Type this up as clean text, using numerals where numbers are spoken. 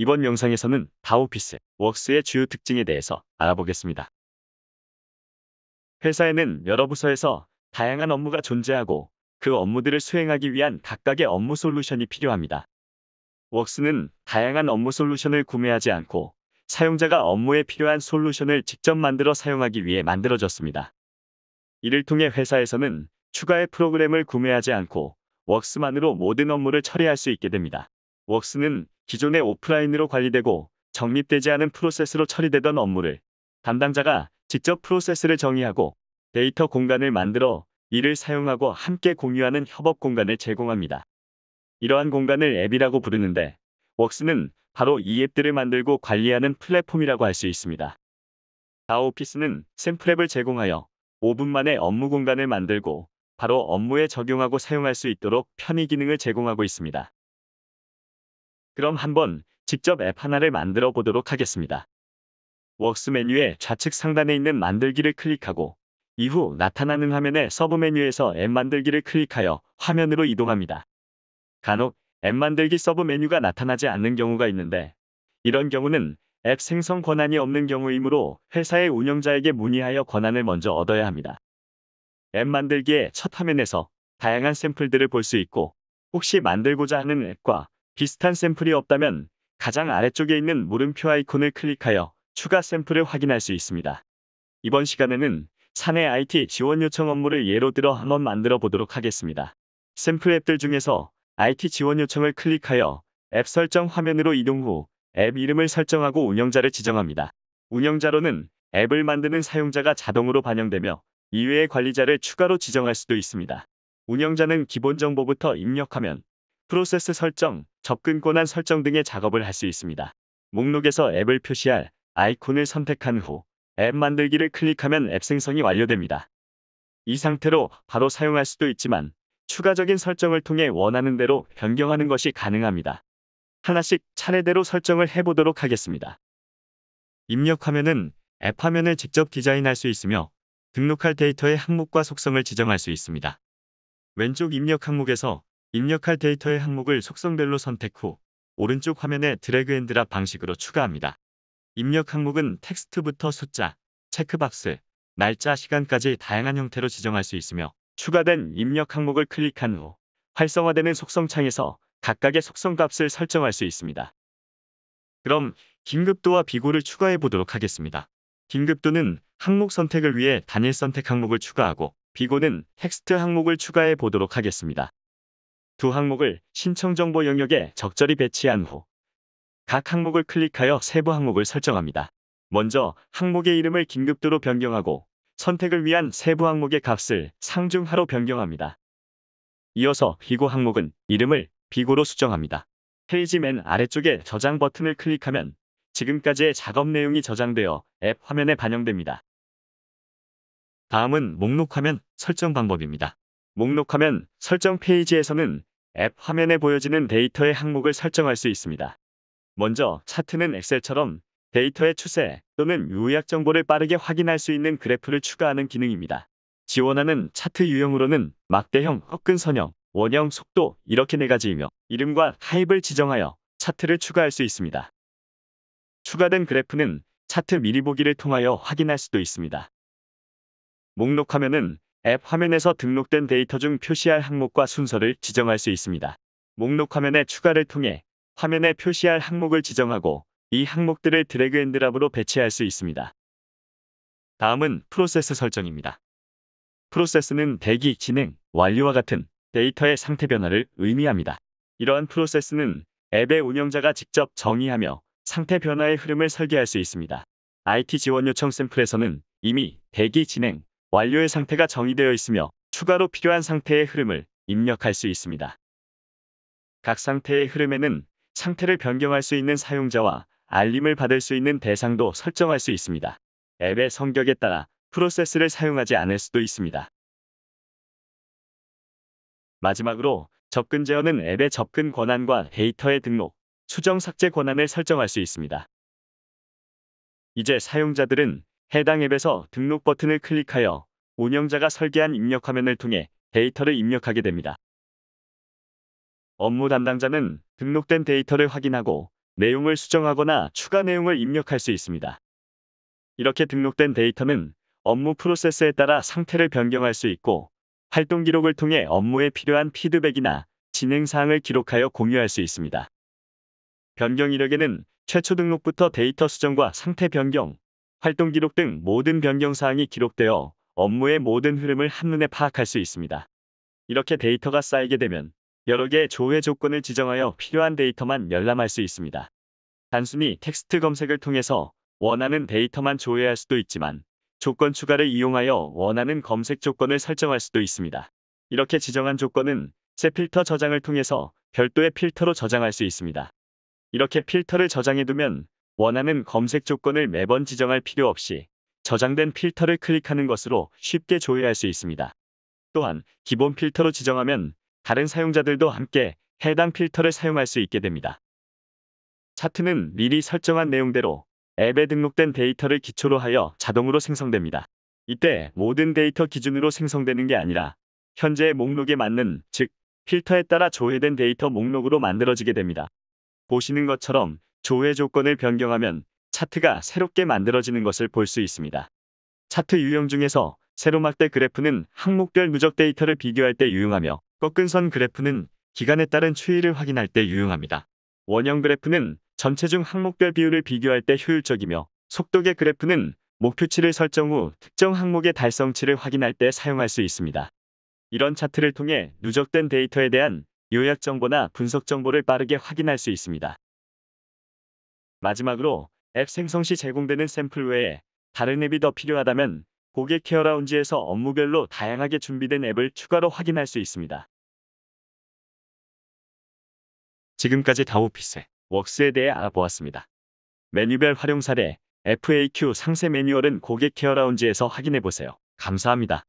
이번 영상에서는 다오피스 웍스의 주요 특징에 대해서 알아보겠습니다. 회사에는 여러 부서에서 다양한 업무가 존재하고 그 업무들을 수행하기 위한 각각의 업무 솔루션이 필요합니다. 웍스는 다양한 업무 솔루션을 구매하지 않고 사용자가 업무에 필요한 솔루션을 직접 만들어 사용하기 위해 만들어졌습니다. 이를 통해 회사에서는 추가의 프로그램을 구매하지 않고 웍스만으로 모든 업무를 처리할 수 있게 됩니다. 웍스는 기존의 오프라인으로 관리되고 정립되지 않은 프로세스로 처리되던 업무를 담당자가 직접 프로세스를 정의하고 데이터 공간을 만들어 이를 사용하고 함께 공유하는 협업 공간을 제공합니다. 이러한 공간을 앱이라고 부르는데 웍스는 바로 이 앱들을 만들고 관리하는 플랫폼이라고 할 수 있습니다. 다오피스는 샘플 앱을 제공하여 5분 만에 업무 공간을 만들고 바로 업무에 적용하고 사용할 수 있도록 편의 기능을 제공하고 있습니다. 그럼 한번 직접 앱 하나를 만들어 보도록 하겠습니다. 웍스 메뉴의 좌측 상단에 있는 만들기를 클릭하고 이후 나타나는 화면의 서브 메뉴에서 앱 만들기를 클릭하여 화면으로 이동합니다. 간혹 앱 만들기 서브 메뉴가 나타나지 않는 경우가 있는데 이런 경우는 앱 생성 권한이 없는 경우이므로 회사의 운영자에게 문의하여 권한을 먼저 얻어야 합니다. 앱 만들기의 첫 화면에서 다양한 샘플들을 볼 수 있고 혹시 만들고자 하는 앱과 비슷한 샘플이 없다면 가장 아래쪽에 있는 물음표 아이콘을 클릭하여 추가 샘플을 확인할 수 있습니다. 이번 시간에는 사내 IT 지원 요청 업무를 예로 들어 한번 만들어 보도록 하겠습니다. 샘플 앱들 중에서 IT 지원 요청을 클릭하여 앱 설정 화면으로 이동 후 앱 이름을 설정하고 운영자를 지정합니다. 운영자로는 앱을 만드는 사용자가 자동으로 반영되며 이외의 관리자를 추가로 지정할 수도 있습니다. 운영자는 기본 정보부터 입력하면 프로세스 설정, 접근 권한 설정 등의 작업을 할 수 있습니다. 목록에서 앱을 표시할 아이콘을 선택한 후 앱 만들기를 클릭하면 앱 생성이 완료됩니다. 이 상태로 바로 사용할 수도 있지만 추가적인 설정을 통해 원하는 대로 변경하는 것이 가능합니다. 하나씩 차례대로 설정을 해보도록 하겠습니다. 입력 화면은 앱 화면을 직접 디자인할 수 있으며 등록할 데이터의 항목과 속성을 지정할 수 있습니다. 왼쪽 입력 항목에서 입력할 데이터의 항목을 속성별로 선택 후 오른쪽 화면에 드래그 앤 드랍 방식으로 추가합니다. 입력 항목은 텍스트부터 숫자, 체크박스, 날짜, 시간까지 다양한 형태로 지정할 수 있으며 추가된 입력 항목을 클릭한 후 활성화되는 속성 창에서 각각의 속성 값을 설정할 수 있습니다. 그럼 긴급도와 비고를 추가해 보도록 하겠습니다. 긴급도는 항목 선택을 위해 단일 선택 항목을 추가하고 비고는 텍스트 항목을 추가해 보도록 하겠습니다. 두 항목을 신청 정보 영역에 적절히 배치한 후 각 항목을 클릭하여 세부 항목을 설정합니다. 먼저 항목의 이름을 긴급도로 변경하고 선택을 위한 세부 항목의 값을 상중하로 변경합니다. 이어서 비고 항목은 이름을 비고로 수정합니다. 페이지 맨 아래쪽에 저장 버튼을 클릭하면 지금까지의 작업 내용이 저장되어 앱 화면에 반영됩니다. 다음은 목록 화면 설정 방법입니다. 목록 화면 설정 페이지에서는 앱 화면에 보여지는 데이터의 항목을 설정할 수 있습니다. 먼저 차트는 엑셀처럼 데이터의 추세 또는 요약 정보를 빠르게 확인할 수 있는 그래프를 추가하는 기능입니다. 지원하는 차트 유형으로는 막대형, 꺾은선형, 원형, 속도 이렇게 4가지이며 이름과 타입을 지정하여 차트를 추가할 수 있습니다. 추가된 그래프는 차트 미리 보기를 통하여 확인할 수도 있습니다. 목록 화면은 앱 화면에서 등록된 데이터 중 표시할 항목과 순서를 지정할 수 있습니다. 목록 화면의 추가를 통해 화면에 표시할 항목을 지정하고 이 항목들을 드래그 앤 드랍으로 배치할 수 있습니다. 다음은 프로세스 설정입니다. 프로세스는 대기, 진행, 완료와 같은 데이터의 상태 변화를 의미합니다. 이러한 프로세스는 앱의 운영자가 직접 정의하며 상태 변화의 흐름을 설계할 수 있습니다. IT 지원 요청 샘플에서는 이미 대기, 진행, 완료의 상태가 정의되어 있으며 추가로 필요한 상태의 흐름을 입력할 수 있습니다. 각 상태의 흐름에는 상태를 변경할 수 있는 사용자와 알림을 받을 수 있는 대상도 설정할 수 있습니다. 앱의 성격에 따라 프로세스를 사용하지 않을 수도 있습니다. 마지막으로 접근 제어는 앱의 접근 권한과 데이터의 등록, 수정, 삭제 권한을 설정할 수 있습니다. 이제 사용자들은 해당 앱에서 등록 버튼을 클릭하여 운영자가 설계한 입력 화면을 통해 데이터를 입력하게 됩니다. 업무 담당자는 등록된 데이터를 확인하고 내용을 수정하거나 추가 내용을 입력할 수 있습니다. 이렇게 등록된 데이터는 업무 프로세스에 따라 상태를 변경할 수 있고 활동 기록을 통해 업무에 필요한 피드백이나 진행 사항을 기록하여 공유할 수 있습니다. 변경 이력에는 최초 등록부터 데이터 수정과 상태 변경, 활동 기록 등 모든 변경 사항이 기록되어 업무의 모든 흐름을 한눈에 파악할 수 있습니다. 이렇게 데이터가 쌓이게 되면 여러 개의 조회 조건을 지정하여 필요한 데이터만 열람할 수 있습니다. 단순히 텍스트 검색을 통해서 원하는 데이터만 조회할 수도 있지만 조건 추가를 이용하여 원하는 검색 조건을 설정할 수도 있습니다. 이렇게 지정한 조건은 새 필터 저장을 통해서 별도의 필터로 저장할 수 있습니다. 이렇게 필터를 저장해두면 원하는 검색 조건을 매번 지정할 필요 없이 저장된 필터를 클릭하는 것으로 쉽게 조회할 수 있습니다. 또한 기본 필터로 지정하면 다른 사용자들도 함께 해당 필터를 사용할 수 있게 됩니다. 차트는 미리 설정한 내용대로 앱에 등록된 데이터를 기초로 하여 자동으로 생성됩니다. 이때 모든 데이터 기준으로 생성되는 게 아니라 현재의 목록에 맞는, 즉 필터에 따라 조회된 데이터 목록으로 만들어지게 됩니다. 보시는 것처럼 조회 조건을 변경하면 차트가 새롭게 만들어지는 것을 볼 수 있습니다. 차트 유형 중에서 세로막대 그래프는 항목별 누적 데이터를 비교할 때 유용하며 꺾은 선 그래프는 기간에 따른 추이를 확인할 때 유용합니다. 원형 그래프는 전체 중 항목별 비율을 비교할 때 효율적이며 속도계 그래프는 목표치를 설정 후 특정 항목의 달성치를 확인할 때 사용할 수 있습니다. 이런 차트를 통해 누적된 데이터에 대한 요약 정보나 분석 정보를 빠르게 확인할 수 있습니다. 마지막으로 앱 생성 시 제공되는 샘플 외에 다른 앱이 더 필요하다면 고객 케어 라운지에서 업무별로 다양하게 준비된 앱을 추가로 확인할 수 있습니다. 지금까지 다오피스 웍스에 대해 알아보았습니다. 메뉴별 활용 사례, FAQ 상세 매뉴얼은 고객 케어 라운지에서 확인해 보세요. 감사합니다.